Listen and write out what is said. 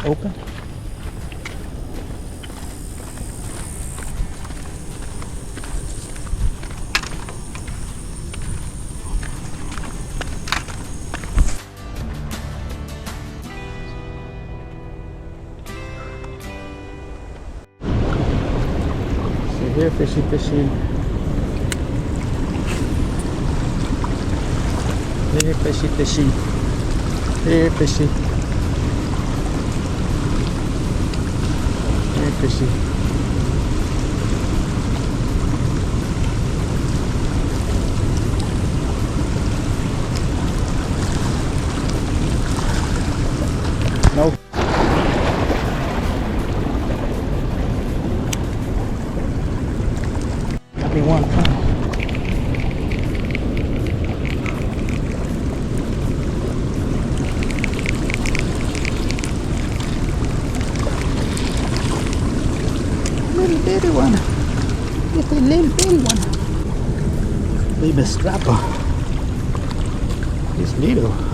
open. See here, fishy, fishy. Here, fishy, fishy. Here, fishy. Here, fishy. Nope. Got me one pound. Little bitty one. Just a little bitty one. Baby strapper. He's little.